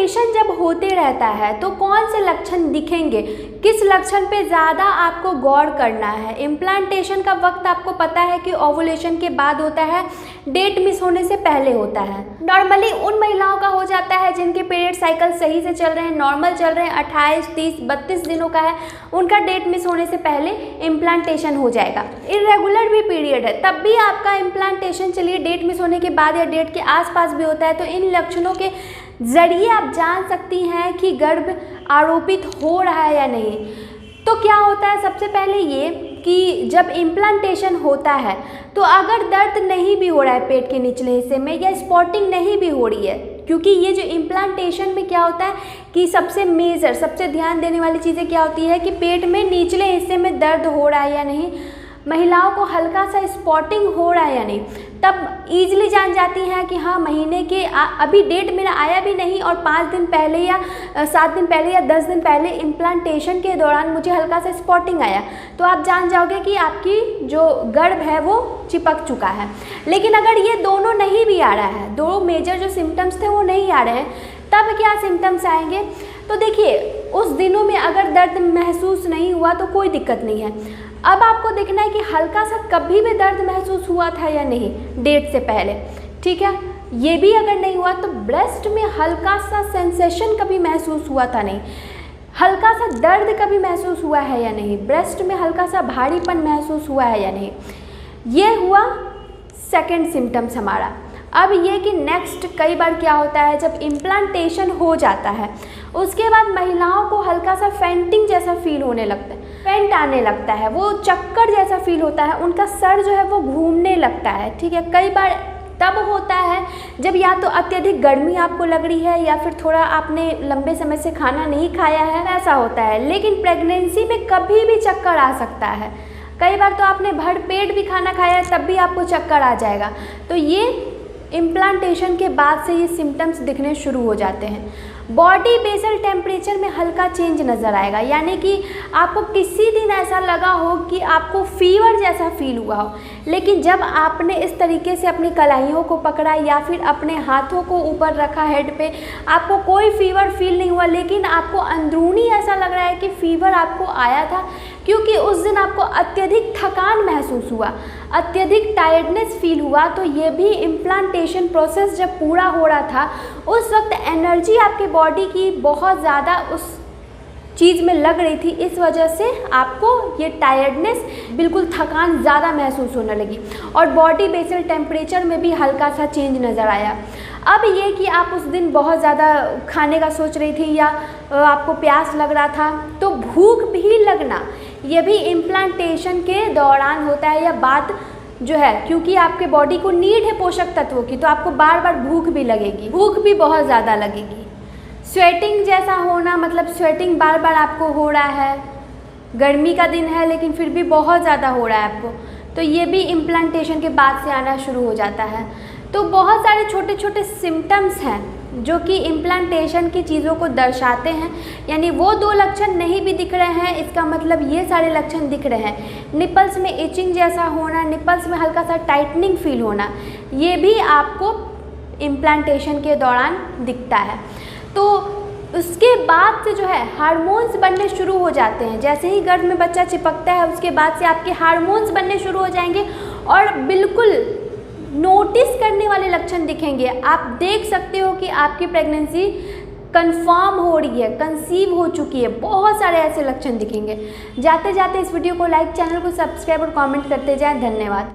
Implantation जब होते रहता है तो कौन से लक्षण दिखेंगे, किस लक्षण पे ज़्यादा आपको गौर करना है। इम्प्लांटेशन का वक्त आपको पता है कि ओवुलेशन के बाद होता है, डेट मिस होने से पहले होता है। नॉर्मली उन महिलाओं का हो जाता है जिनके पीरियड साइकिल सही से चल रहे हैं, नॉर्मल चल रहे हैं, 28, 30, 32 दिनों का है, उनका डेट मिस होने से पहले इम्प्लांटेशन हो जाएगा। इरेगुलर भी पीरियड है तब भी आपका इम्प्लांटेशन चलिए डेट मिस होने के बाद या डेट के आसपास भी होता है, तो इन लक्षणों के ज़रिए आप जान सकती हैं कि गर्भ आरोपित हो रहा है या नहीं। तो क्या होता है, सबसे पहले ये कि जब इम्प्लांटेशन होता है तो अगर दर्द नहीं भी हो रहा है पेट के निचले हिस्से में या स्पॉटिंग नहीं भी हो रही है, क्योंकि ये जो इम्प्लांटेशन में क्या होता है कि सबसे मेजर, सबसे ध्यान देने वाली चीज़ें क्या होती है कि पेट में निचले हिस्से में दर्द हो रहा है या नहीं, महिलाओं को हल्का सा स्पॉटिंग हो रहा है या नहीं, तब ईजिली जान जाती हैं कि हाँ महीने के अभी डेट मेरा आया भी नहीं और 5 दिन पहले या 7 दिन पहले या 10 दिन पहले इम्प्लांटेशन के दौरान मुझे हल्का सा स्पॉटिंग आया, तो आप जान जाओगे कि आपकी जो गर्भ है वो चिपक चुका है। लेकिन अगर ये दोनों नहीं भी आ रहा है, दो मेजर जो सिम्टम्स थे वो नहीं आ रहे हैं, तब क्या सिम्टम्स आएंगे। तो देखिए उस दिनों में अगर दर्द महसूस नहीं हुआ तो कोई दिक्कत नहीं है। अब आपको देखना है कि हल्का सा कभी भी दर्द महसूस हुआ था या नहीं डेट से पहले, ठीक है। ये भी अगर नहीं हुआ तो ब्रेस्ट में हल्का सा सेंसेशन कभी महसूस हुआ था नहीं, हल्का सा दर्द कभी महसूस हुआ है या नहीं, ब्रेस्ट में हल्का सा भारीपन महसूस हुआ है या नहीं। ये हुआ सेकंड सिम्टम्स हमारा। अब ये कि नेक्स्ट कई बार क्या होता है जब इम्प्लांटेशन हो जाता है उसके बाद महिलाओं को हल्का सा फेंटिंग जैसा फील होने लगता है, फेंट आने लगता है, वो चक्कर जैसा फील होता है, उनका सर जो है वो घूमने लगता है, ठीक है। कई बार तब होता है जब या तो अत्यधिक गर्मी आपको लग रही है या फिर थोड़ा आपने लंबे समय से खाना नहीं खाया है, ऐसा होता है। लेकिन प्रेगनेंसी में कभी भी चक्कर आ सकता है, कई बार तो आपने भर पेट भी खाना खाया है तब भी आपको चक्कर आ जाएगा। तो ये इम्प्लांटेशन के बाद से ये सिम्टम्स दिखने शुरू हो जाते हैं। बॉडी बेसल टेम्परेचर में हल्का चेंज नज़र आएगा, यानी कि आपको किसी दिन ऐसा लगा हो कि आपको फीवर जैसा फील हुआ हो, लेकिन जब आपने इस तरीके से अपनी कलाइयों को पकड़ा या फिर अपने हाथों को ऊपर रखा हेड पे, आपको कोई फीवर फील नहीं हुआ, लेकिन आपको अंदरूनी ऐसा लग रहा है कि फीवर आपको आया था, क्योंकि उस दिन आपको अत्यधिक थकान महसूस हुआ, अत्यधिक टायर्डनेस फील हुआ। तो ये भी इम्प्लांटेशन प्रोसेस जब पूरा हो रहा था उस वक्त एनर्जी आपके बॉडी की बहुत ज़्यादा उस चीज़ में लग रही थी, इस वजह से आपको ये टायर्डनेस, बिल्कुल थकान ज़्यादा महसूस होने लगी और बॉडी बेसल टेम्परेचर में भी हल्का सा चेंज नज़र आया। अब ये कि आप उस दिन बहुत ज़्यादा खाने का सोच रही थी या आपको प्यास लग रहा था, तो भूख भी लगना ये भी इम्प्लांटेशन के दौरान होता है या बाद जो है, क्योंकि आपके बॉडी को नीड है पोषक तत्वों की, तो आपको बार बार भूख भी लगेगी, भूख भी बहुत ज़्यादा लगेगी। स्वेटिंग जैसा होना, मतलब स्वेटिंग बार बार आपको हो रहा है, गर्मी का दिन है लेकिन फिर भी बहुत ज़्यादा हो रहा है आपको, तो ये भी इम्प्लांटेशन के बाद से आना शुरू हो जाता है। तो बहुत सारे छोटे छोटे सिम्टम्स हैं जो कि इम्प्लांटेशन की चीज़ों को दर्शाते हैं, यानी वो 2 लक्षण नहीं भी दिख रहे हैं, इसका मतलब ये सारे लक्षण दिख रहे हैं। निपल्स में इचिंग जैसा होना, निपल्स में हल्का सा टाइटनिंग फील होना, ये भी आपको इम्प्लांटेशन के दौरान दिखता है। तो उसके बाद से जो है हार्मोन्स बनने शुरू हो जाते हैं, जैसे ही गर्भ में बच्चा चिपकता है उसके बाद से आपके हार्मोन्स बनने शुरू हो जाएंगे और बिल्कुल नोटिस करने वाले लक्षण दिखेंगे। आप देख सकते हो कि आपकी प्रेगनेंसी कंफर्म हो रही है, कंसीव हो चुकी है, बहुत सारे ऐसे लक्षण दिखेंगे। जाते जाते इस वीडियो को लाइक, चैनल को सब्सक्राइब और कमेंट करते जाएं। धन्यवाद।